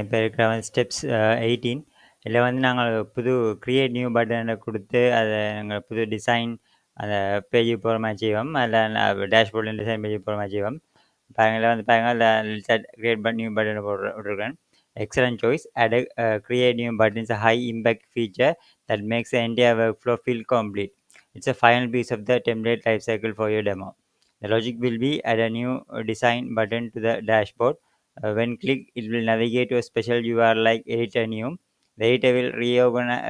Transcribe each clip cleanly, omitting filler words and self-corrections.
இப்போ இருக்கிற ஸ்டெப்ஸ் 18 இதில் வந்து நாங்கள் புது கிரியேட் நியூ பட்டனை கொடுத்து அதை நாங்கள் புது டிசைன் அந்த பேஜுக்கு போகிற மாதிரி செய்வோம். அதில் டேஷ்போர்டில் டிசைன் பேஜுக்கு போகிற மாதிரி செய்வோம். பாருங்கள் வந்து பாருங்கள் அதில் கிரியேட் நியூ பட்டன் விட்டுருக்கேன். Excellent choice. Add a create new button is a high impact feature that makes the entire workflow feel complete. It's a final piece of the template lifecycle for your demo. The logic will be add a new design button to the dashboard. When clicked, it will navigate to a special URL like editor new. The editor will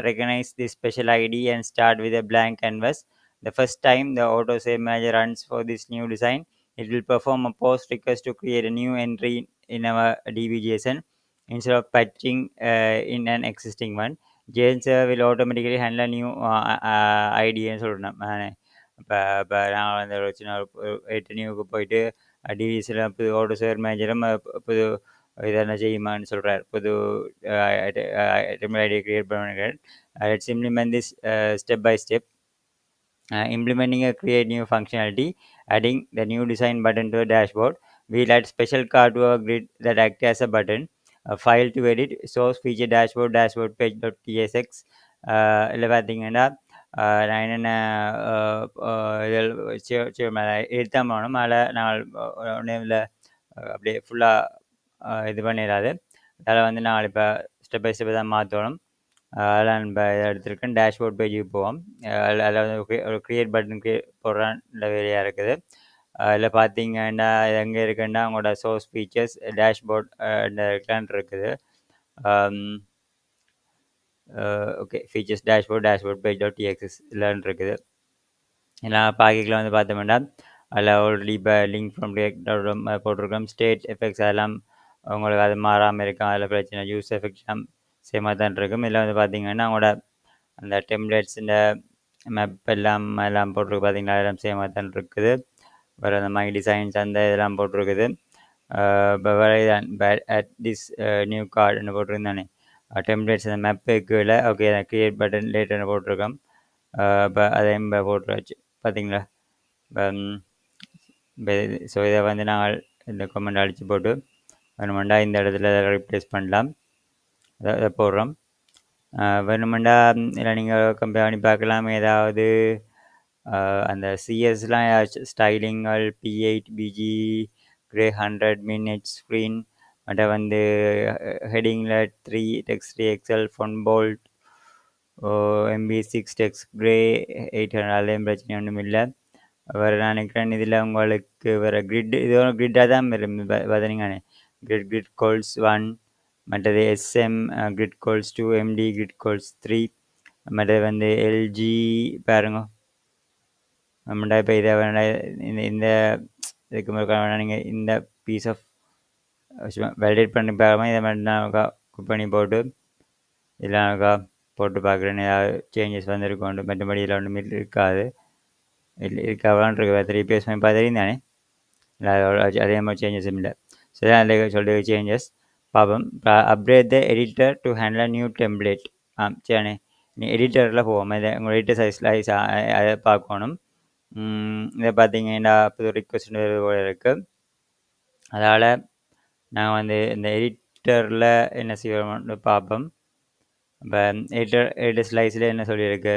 recognize this special ID and start with a blank canvas. The first time the auto save manager runs for this new design, it will perform a post request to create a new entry in our DB.json instead of patching in an existing one. JSON server will automatically handle a new ID ன்னு சொல்லணும். இப்போ நான் வந்து ஒரு சின்ன ஒரு 8 நியூவுக்கு போயிட்டு டிவிஎஸில் புது ஆட்டோ சேவர் மேனேஜரும் புது இதெல்லாம் செய்யுமான்னு சொல்கிறார். புது டெர்மினல் ஐடி கிரியேட் பண்ணுங்கள். Let's implement this step by step. Implementing a create new functionality, adding the new design button to the dashboard. We'll add special card to our grid that acts as a button. A file to edit, source feature dashboard, dashboard page.tsx. இதில் பார்த்தீங்கன்னா நான் என்னென்ன இதில் எடுத்தான் போகணும். அதில் நாங்கள் ஒன்றும் அப்படியே ஃபுல்லாக இது பண்ணிடாது. அதில் வந்து நாங்கள் இப்போ ஸ்டெப் பை ஸ்டெப் தான் மாற்றணும். அதெல்லாம் நம்ம இதை எடுத்திருக்கேன். டேஷ்போர்ட் பேஜுக்கு போவோம். அதில் வந்து ஒரு க்ரியேட் பட்டன் போடுறான் வேலையாக இருக்குது. அதில் பார்த்தீங்கன்னா இது எங்கே இருக்குன்னா அவங்களோட சோர்ஸ் ஃபீச்சர்ஸ் டேஷ்போர்ட் கிளான் இருக்குது. ஓகே, ஃபீச்சர்ஸ் டேஷ்போர்ட் பேஜ்.txs இல்லைன்னு இருக்குது. எல்லாம் பாக்கெட்டில் வந்து பார்த்தோம்னா அதில் ஆல்ரெடி இப்போ லிங்க் ஃப்ரம் ரியாக்ட் போட்டிருக்கோம். ஸ்டேட் எஃபெக்ட்ஸ் அதெல்லாம் உங்களுக்கு அது மாறாமல் இருக்கும். அதில் பிரச்சனை யூஸ் எஃபெக்ட்ஸ்லாம் சேமாக தான் இருக்கும். இதில் வந்து பார்த்தீங்கன்னா அவங்களோட அந்த டெம்ப்ளேட்ஸ் இந்த மேப் எல்லாம் போட்டிருக்கு. பார்த்தீங்கன்னா அதெல்லாம் சேமாக தான் இருக்குது. வேறு அந்த மாதிரி டிசைன்ஸ் அந்த இதெல்லாம் போட்டிருக்குது. இப்போ வேறு அட் திஸ் நியூ கார்டுன்னு போட்டிருந்தானே டெம்ப்ளேட்ஸ் அந்த மேப்புக்குள்ள ஓகே கிரியேட் பட்டன் லேட்டர்னு போட்டிருக்கோம். இப்போ அதையும் போட்டுருச்சு பார்த்தீங்களா. ஸோ இதை வந்து நாங்கள் இந்த கமெண்ட் அடித்து போட்டு வேணுமெண்டா இந்த இடத்துல ரீப்ளேஸ் பண்ணலாம். அதை போடுறோம். வேணுமெண்டா இல்லை நீங்கள் கம்பேர் பண்ணி பார்க்கலாம். ஏதாவது அந்த சிஎஸ்லாம் ஸ்டைலிங்கள் P8 BG Grey 100 minute screen மற்ற வந்து ஹெட்டிங்கில் 3 text XL font bold MB6 text Grey 800 அதுலேயும் பிரச்சனை ஒன்றும் இல்லை. வேறு நான் நினைக்கிறேன் இதில் உங்களுக்கு வேறு கிரிட் இது கிரிட்டாக தான் பார்த்தீங்கன்னா கிரிட் கோல்ஸ் 1 மற்றது SM grid goals 2 MD grid goals 3 மற்றது வந்து LG பாருங்க. நம்மண்டா இப்போ இதை வேணா இந்த இதுக்கு வேணா நீங்கள் இந்த பீஸ் ஆஃப் வேலிடேட் பண்ணி பார்க்காம இதை மட்டும் நான் குக் பண்ணி போட்டு இதில் போட்டு பார்க்குறேன்னு ஏதாவது சேஞ்சஸ் வந்துருக்கோண்டு. மற்றபடி இதில் ஒன்றும் இருக்காது. இருக்காவான் இருக்கு 3 பேஸ் பண்ணி பார்த்துருந்தானே இல்லை அதே மாதிரி சேஞ்சஸும் இல்லை. ஸோ தான் அதில் சொல்லிட்டு சேஞ்சஸ் பார்ப்போம். Upgrade the editor to handle new template. சரிண்ணே நீ எடிட்டரில் போவோம். இதை உங்கள் எடிட்டர் சைஸ் அதை பார்க்கணும். இதை பார்த்தீங்கன்னா புது ரிக்வெஸ்ட் போல இருக்குது. அதனால் நாங்கள் வந்து இந்த எடிட்டரில் என்ன செய்வோம்னு பார்ப்போம். இப்போ எடிட்டர் ஸ்லைஸில் என்ன சொல்லியிருக்கு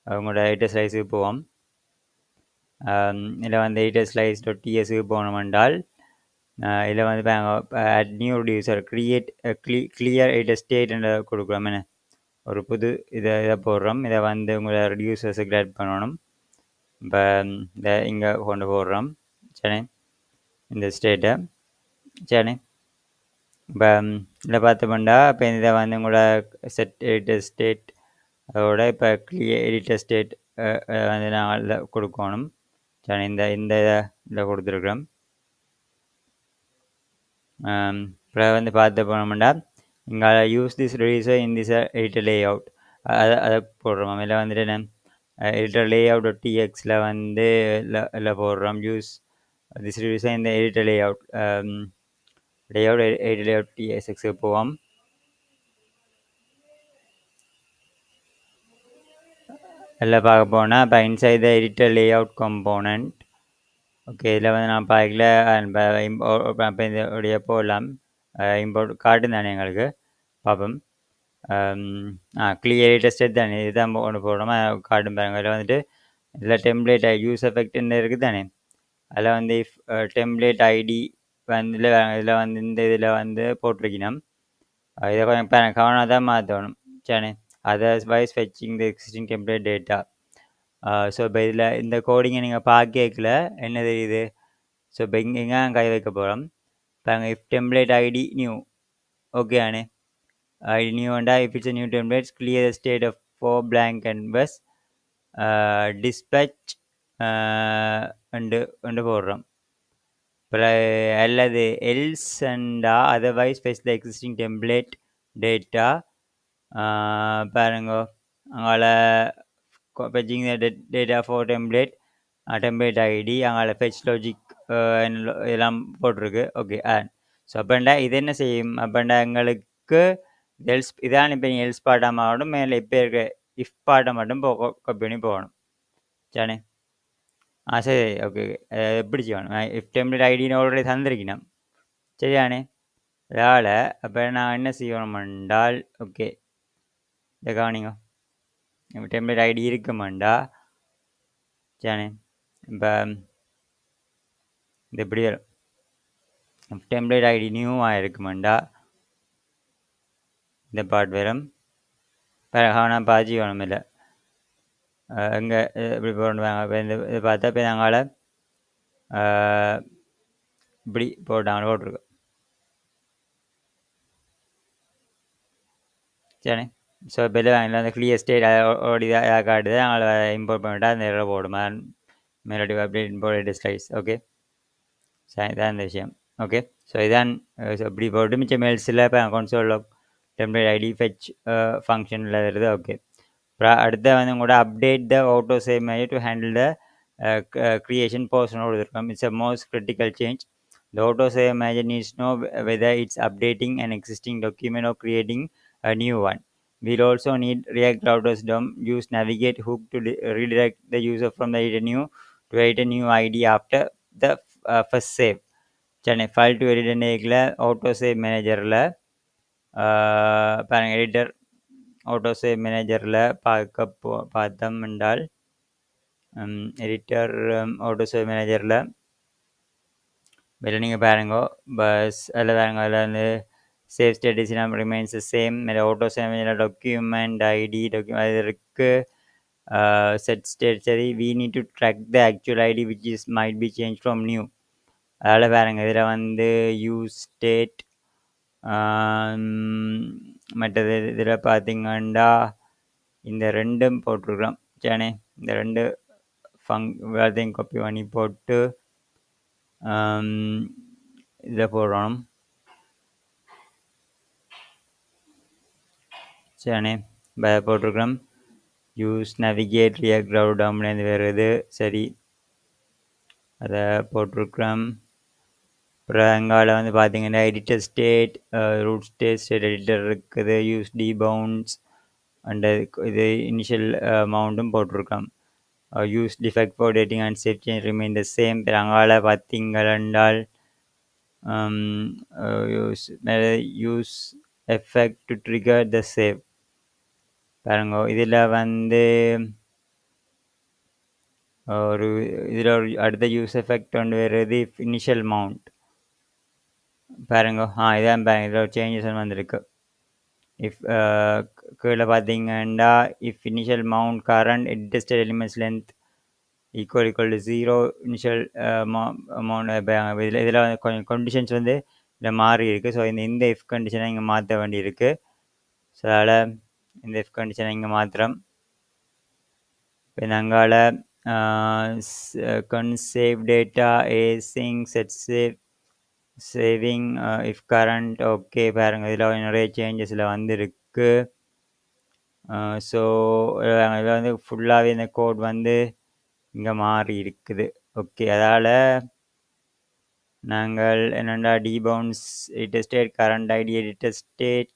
அவங்களோட எடிட்டர் ஸ்லைஸுக்கு போவோம். இதில் வந்து எடிட்டர் ஸ்லைஸ்.tsக்கு போனோம் என்றால் இதில் வந்து at new user create clear editor state என்று கொடுக்குறோம். என்ன ஒரு புது இதை போடுறோம். இதை வந்து உங்களை ரெடியூசர்ஸுக்கு ஆட் பண்ணணும். இப்போ இந்த இங்கே கொண்டு போடுறோம். சரி இந்த ஸ்டேட்டை சரி இப்போ இதில் பார்த்தோம்னா இப்போ இதை வந்து உங்களோட செட் எடிட்டர் ஸ்டேட் அதோட இப்போ கிளியர் எடிட்டர் ஸ்டேட் வந்து நாங்கள் கொடுக்கணும். சரி இந்த இதை கொடுத்துருக்குறோம். இப்போ வந்து பார்த்து போனோம்னா இங்கே use this reducer in this editor lay out அதை போடுறோம். இதில் வந்துட்டு என்ன எடிட்டர் லே அவுட்.txல வந்து இல்லை போடுறோம். யூஸ் திஸ் ரெடியூசர் இந்த editor layout editor layout TSXக்கு போவோம். எல்லாம் பார்க்க போனால் இப்போ inside the editor layout component okay இதில் வந்து நான் பார்க்கல இப்போ இதோடைய போடலாம். இம்போர்ட் காட்டும் தானே எங்களுக்கு பார்ப்போம். கிளியர் டெஸ்டட் தானே இதுதான் ஒன்று போடுறோமா காட்டும் பாருங்க. அதில் வந்துட்டு இதில் டெம்ப்ளேட் யூஸ் எஃபெக்ட்னு இருக்குது தானே. அதில் வந்து இஃப் டெம்ப்ளேட் ஐடி வந்து இதில் வந்து இந்த இதில் வந்து போட்டிருக்கணும். இதை கொஞ்சம் கவனம் தான் மாற்றணும் சரி. அதர்வைஸ் ஃபெச்சிங் த எக்ஸிஸ்டிங் டெம்ப்ளேட் டேட்டா. ஸோ இப்போ இதில் இந்த கோடிங்கை நீங்கள் பார்க்கல என்ன தெரியுது. ஸோ இப்போ இங்கே கை வைக்க போகிறோம் பாருங்கள். If template id new okay ஆனே. ஐடி நியூ வேண்டா. If it's new templates clear the state of 4 blank canvas dispatch அண்டு போடுறோம். அல்லது எல்ஸ் அண்டா otherwise fetch the existing template data. பாருங்க அங்கால fetching the data for template id அங்கால fetch logic எல்லாம் போட்டிருக்கு. ஓகே ஸோ அப்பண்டா இது என்ன செய்யும் அப்பண்டா எங்களுக்கு எல்ஸ் இதான் இப்போ எல்ஸ் பாட்டாக மாறணும். மேலே இப்போ இருக்க இஃப் பாட்டை மட்டும் காப்பி பண்ணி போகணும் சரி. சரி ஓகே. எப்படி செய்யணும். இஃப் டெம்ப்ளேட் ஐடின்னு ஆல்ரெடி தந்திருக்கணும் சரியானே. அதனால் அப்போ நான் என்ன செய்யணும் என்றால் ஓகே இதை கவனிங்க. இப்போ டெம்ப்ளேட் ஐடி இருக்குமாண்டா சரி. இப்போ இது எப்படி வரும். டெம்ப்ளேட் ஐடி நியூவாக இருக்குமாண்டா இந்த பாட் வரும். ஆனால் பாஜி வேணும் இல்லை இங்கே இப்படி போடுவாங்க. இப்போ இந்த இதை பார்த்தா இப்போ நாங்கள் இப்படி போட்டிருக்கோம் சரி. ஸோ இப்போ இல்லை அந்த கிளியர் ஸ்டேட் ஓடி காட்டுது. நாங்கள் இம்போர்ட் பண்ணிவிட்டால் அந்த இதில் போடுமா மேலோடி அப்படி இம்போர்ட் ஸ்லைஸ். ஓகே சரி இதான் இந்த விஷயம். ஓகே ஸோ இதான் இப்படி போட்டு மிச்சம் மெயில்ஸில் இப்போ கன்சோல் டெம்ப்ளேட் ஐடி ஃபெச் ஃபங்க்ஷனில் வருது. ஓகே அப்புறம் அடுத்த வந்து உங்களோட update the auto save major to handle the creation portion கொடுத்துருக்கோம். It's a most critical change. The auto save manager needs to know whether it's updating an existing document or creating a new one. We'll also need React Router's DOM use navigate hook to redirect the user from the edit new to edit a new ID after the first save. சரி file to edit நேக்கில் auto save மேனேஜரில் பாருங்கள் editor auto save மேனேஜரில் பார்த்தோம் என்றால் editor auto save மேனேஜரில் வெளில நீங்கள் பாருங்கோ bus அதில் பாருங்க. அதில் வந்து சேவ் ஸ்டேட்டஸ் ரிமைன்ஸ் சேம். மேலே ஆட்டோ சேவ் மேனேஜரில் டாக்குமெண்ட் ஐடி அது இருக்குது. செட் ஸ்டேட் சரி. We need to track the actual id which is might be change from new. அதில் பாருங்க இதில் வந்து யூஸ் ஸ்டேட் மற்றது இதில் பார்த்தீங்கன்னா இந்த ரெண்டும் போட்டிருக்கிறோம் சேனே. இந்த ரெண்டு எல்லாத்தையும் காப்பி பண்ணி போட்டு இதில் போடுறோம் சேனே. போட்டிருக்கிறோம் யூஸ் நேவிகேட் ரியாக்ட் ரவுடம்லேருந்து வருது சரி. அதை போட்டிருக்கிறோம். அப்புறம் எங்கால வந்து பார்த்தீங்கன்னா editor state root state state editor இருக்குது. யூஸ் டிபவுண்ட்ஸ் அண்ட் இது இனிஷியல் அமௌண்ட்டும் போட்டிருக்கோம். Use defect for dating and save change remain the same. அங்கால பார்த்தீங்கன்றால் use effect to trigger the save பாருங்க. இதில் வந்து ஒரு இதில் ஒரு அடுத்த யூஸ் எஃபெக்ட் ஒன்று வருது இனிஷியல் மவுண்ட் பாருங்க. இதான் பாருங்க இதில் ஒரு சேஞ்சஸ் வந்திருக்கு. இஃப் கீழே பார்த்தீங்கன்னா if initial mount current edited elements length equal to 0 initial amount. இதில் கொஞ்சம் கண்டிஷன்ஸ் வந்து இதில் மாறி இருக்குது. ஸோ இந்த இஃப் கண்டிஷனை இங்கே மாற்ற வேண்டியிருக்கு. ஸோ அதனால் இந்த இஃப் கண்டிஷனை இங்கே மாத்திரம். இப்போ நாங்கள் சேவ் டேட்டா ஏசிங் set saving if current okay பாருங்க. இதில் நிறைய சேஞ்சஸில் வந்துருக்கு. ஸோ இதில் வந்து ஃபுல்லாகவே இந்த கோட் வந்து இங்கே மாறி இருக்குது. ஓகே அதால் நாங்கள் என்னென்னா debounced editor state current ID editor state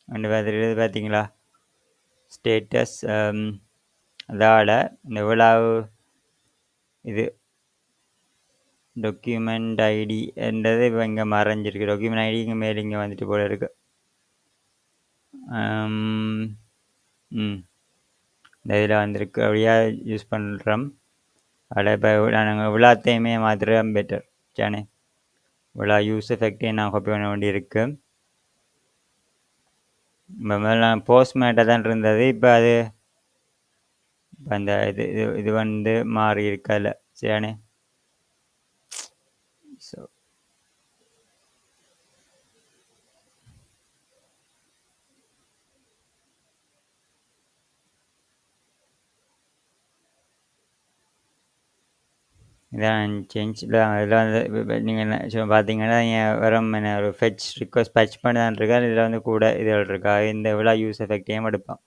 and பார்த்தீங்களா ஸ்டேட்டஸ். அதால் இந்த இவ்வளவு இது டாக்குமெண்ட் ஐடி என்றது இப்போ இங்கே மறைஞ்சிருக்கு. டாக்குமெண்ட் ஐடி இங்கே மேலே இங்கே வந்துட்டு போல இருக்கு. ம் இந்த இதில் வந்திருக்கு அப்படியா யூஸ் பண்ணுறோம். அதில் இப்போ நாங்கள் விழாத்தையுமே மாத்திரம் பெட்டர் சரிண்ணே. விழா யூஸ் எஃபெக்டையும் நான் காப்பி பண்ண வேண்டியிருக்கு. இப்போ முதல்ல போஸ்ட் மேட்டாக தான் இருந்தது. இப்போ அது இப்போ அந்த இது வந்து மாறி இருக்கல சரிண்ணே. ஸோ இதான் சேஞ்சில் இதில் வந்து நீங்கள் சும்மா பார்த்தீங்கன்னா நீங்கள் வெறும் என்ன ஒரு ஃபெச் ரிக்வஸ்ட் பச் பண்ணி தான் இருக்கா. இதில் வந்து கூட இதில் இருக்கா இந்த விழா யூஸ் எஃபெக்டையும் எடுப்போம்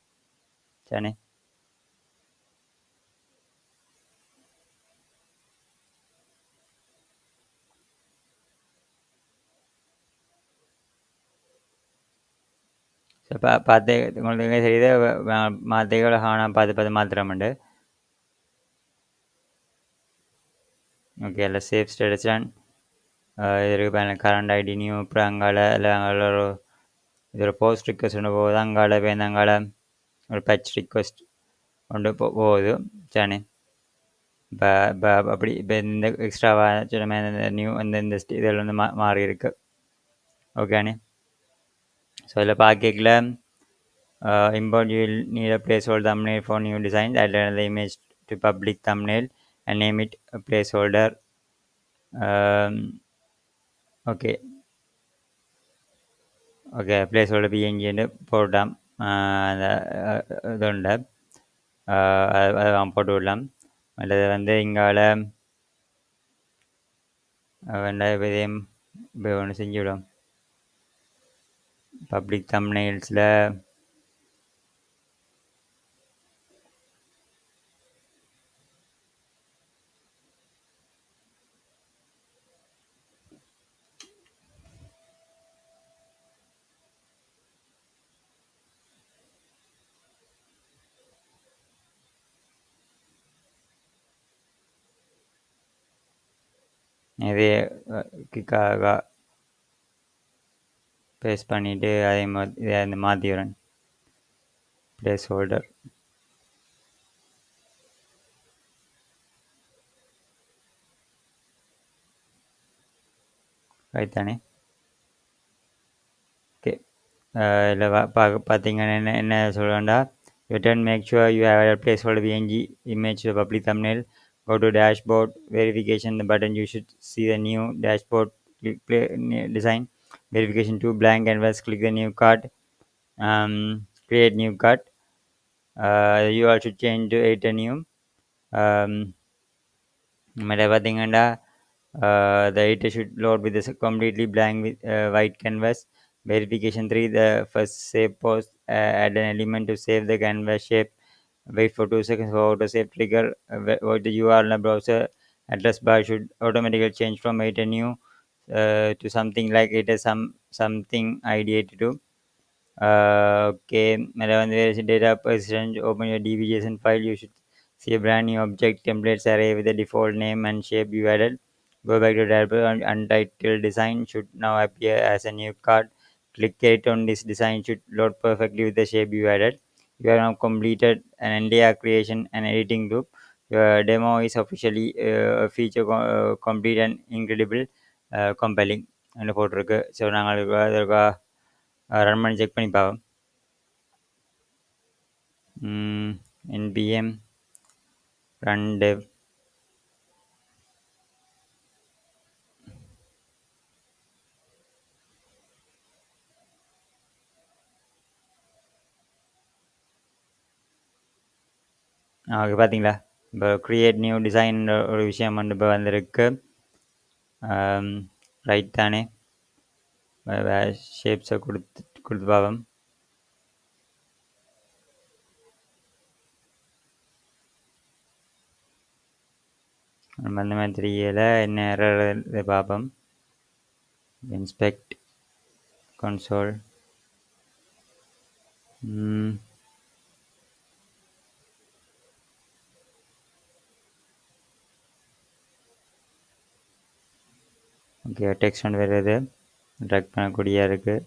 சரிண்ணே. ஸோ பார்த்து உங்களுக்கு தெரியுது மாற்றிகளை காணாமல் பார்த்து மாத்திரமுண்டு. ஓகே இல்லை சேஃப் ஸ்டேட்டஸ் தான் இது இருக்கு. கரண்ட் ஐடி நியூ அப்புறம் அங்கால இல்லை அங்கால ஒரு இது ஒரு போஸ்ட் ரிக்வஸ்ட் ஒன்று போகுது. அங்கால போய் அங்கால ஒரு பச் ரிக்வஸ்ட் கொண்டு போகுது சரிண்ணே. இப்போ இப்போ அப்படி இப்போ இந்த எக்ஸ்ட்ராவாக சில நியூ இந்த இதில் வந்து மாறி இருக்கு ஓகேண்ணே. ஸோ இதில் பார்க்கல import you will need a placeholder thumbnail for new design. Add the image to public thumbnail and name it a placeholder. Okay placeholder png என்று போடலாம். இதுண்டு அதை போட்டு விடலாம். அல்லது வந்து இங்கால இதையும் இப்போ ஒன்று செஞ்சு விடும். பப்ளிக் தம்ப்நெயில்ஸில் இதே கிக்காக பேஸ்ட் பண்ணிவிட்டு அதே மாதிரி இதை மாற்றி வரேன் பிளேஸ் ஹோல்டர். ரைட் தானே. ஓகே இல்லை பார்த்தீங்கன்னா என்ன சொல்லுவேன்டா return make sure you have a placeholder png image to public thumbnail. Go to dashboard verification the button. You should see the new dashboard. Click play design verification to blank canvas. Click the new card. Create new card. You all should change to edit a new. பார்த்தீங்கன்னா the editor should load with a completely blank with white canvas. Verification 3 the first save post. Add an element to save the canvas shape. Wait for 2 seconds for auto save trigger. What the URL in the browser address bar should automatically change from it and new to something like it is something ID82. Okay, data persistent. Open your db.json file. You should see a brand new object templates array with the default name and shape you added. Go back to dashboard and untitled design should now appear as a new card. Click it on this design should load perfectly with the shape you added. You have now completed an entire creation and editing loop. Your demo is officially a feature complete and incredible compelling. And போட்டிருக்கு. So நாங்கள் run பண்ணி check பண்ணி பார்ப்போம். npm run dev okay பார்த்தீங்களா இப்போ create new design ஒரு விஷயம் வந்து இப்போ வந்திருக்கு. ரைட் தானே. ஷேப்ஸை கொடுத்து பார்ப்போம். நம்ம அந்த மாதிரி தெரியல என்ன இதை பார்ப்போம். இன்ஸ்பெக்ட் கன்சோல் ஓகே, டெக்ஸ்ட் ஒன்று வருது, ட்ராக் பண்ணக்கூடிய இருக்குது.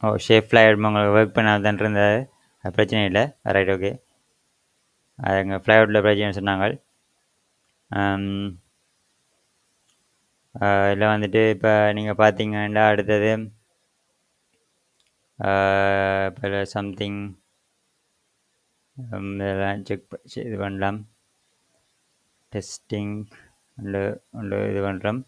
ஓ, ஷேப் ஃப்ளைவுட் உங்களுக்கு ஒர்க் பண்ணாதான் இருந்தது, அது பிரச்சனை இல்லை. Right, okay. அது எங்கள் ஃப்ளைவுட்டில் பிரச்சனை சொன்னாங்க. இதில் வந்துட்டு இப்போ நீங்கள் பார்த்தீங்கன்னா அடுத்தது இப்போ சம்திங் இதெல்லாம் செக் இது பண்ணலாம். டெஸ்டிங் ஒன்று இது பண்ணுறோம்.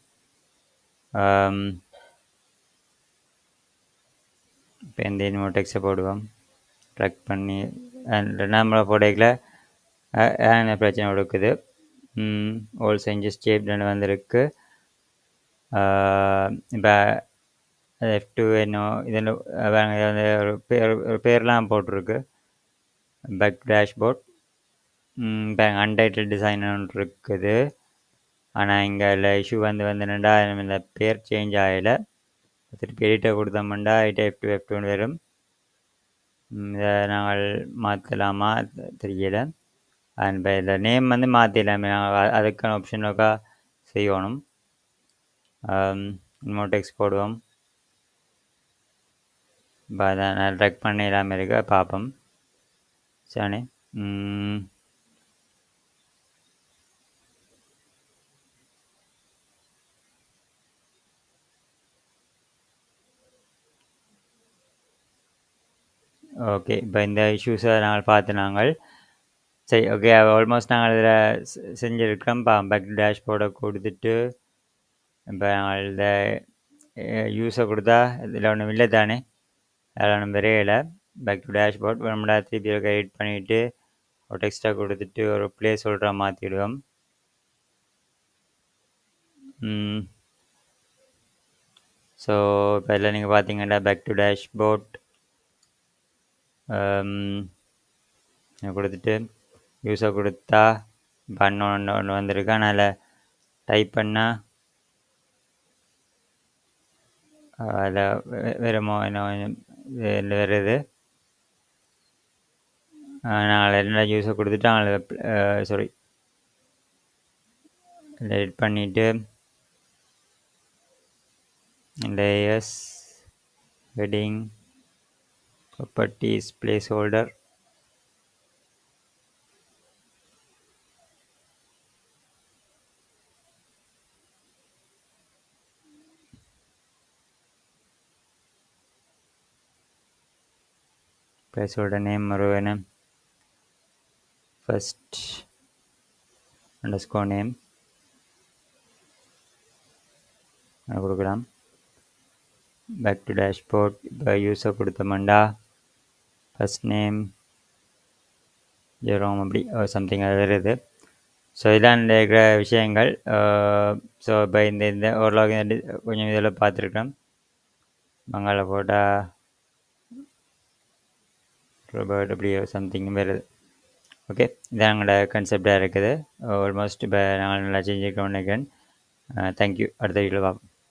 இப்போ எந்த இன்னும் டெக்ஸ்ட்டை போடுவோம், ட்ராக் பண்ணி நம்மளை போடையில் என்ன பிரச்சனை கொடுக்குது. ஓல் சேஞ்சஸ் ஷேப்னு வந்திருக்கு. இப்போ F2 இன்னும் இதில் வந்து ஒரு பேர்லாம் போட்டிருக்கு. பேக் டேஷ்போர்ட் இப்போ அன்டைட்டில் டிசைன் ஒன்று இருக்குது. ஆனால் இங்கே இல்லை இஷ்யூ வந்து என்னென்னா இந்த பேர் சேஞ்ச் ஆகலை. திருப்பி எடிட்டை கொடுத்தோம்னா F2 வரும். இதை நாங்கள் மாற்றலாமா தெரியலை. அண்ட் இப்போ இதில் நேம் வந்து மாற்றிடலாமே, நாங்கள் அதுக்கான ஆப்ஷனுக்கா செய்யணும். இன்னும் டெக்ஸ்ட் போடுவோம். இப்போ அதை நான் ட்ராக் பண்ணிடாமல் இருக்க பார்ப்போம். சரி, ஓகே. இப்போ இந்த இஷ்யூஸை நாங்கள் பார்த்து நாங்கள் சரி, ஓகே. ஆல்மோஸ்ட் நாங்கள் இதில் செஞ்சுருக்கோம். பேக் டேஷ்போர்டை கொடுத்துட்டு இப்போ நாங்கள் இந்த யூஸை கொடுத்தா இதில் ஒன்றும் இல்லை தானே, அதில் ஒன்றும் வரையில. பேக் டு டேஷ்போர்ட் நம்மளா திருப்பி எடிட் பண்ணிவிட்டு ஒரு டெக்ஸ்ட்டாக கொடுத்துட்டு ஒரு பிளேஸ் ஹோல்டரை மாற்றிடுவோம். ஸோ இப்போ இதில் நீங்கள் பார்த்தீங்கன்னா பேக் டு டேஷ்போர்ட் கொடுத்துட்டு யூஸை கொடுத்தா ஒன்று வந்திருக்கு. அதனால் டைப் பண்ணால் அதில் வெறுமோ என்ன வருது. நாங்கள் என்ன யூஸை கொடுத்துட்டு நாங்கள் சாரி எடிட் பண்ணிவிட்டு layers heading properties placeholder name ஒரு first underscore name கொடுக்கலாம். பேக் டு டேஷ்போர்ட் இப்போ யூஸை கொடுத்தோம்னா ஃபஸ்ட் நேம் ஜெரோம் அப்படி சம்திங் அது வருது. ஸோ இதான் இருக்கிற விஷயங்கள். ஸோ இப்போ இந்த ஓரளவுக்கு கொஞ்சம் இதில் பார்த்துருக்கேன். மங்காள போட்டால் ரோபோட் அப்படி சம்திங் வருது. ஓகே, இதான் எங்களோட கன்செப்டாக இருக்குது. ஆல்மோஸ்ட் இப்போ நாங்கள் நல்லா செஞ்சுருக்கோம் நினைக்கிறேன். தேங்க்யூ. அடுத்த வீடியோவில் பார்ப்போம்.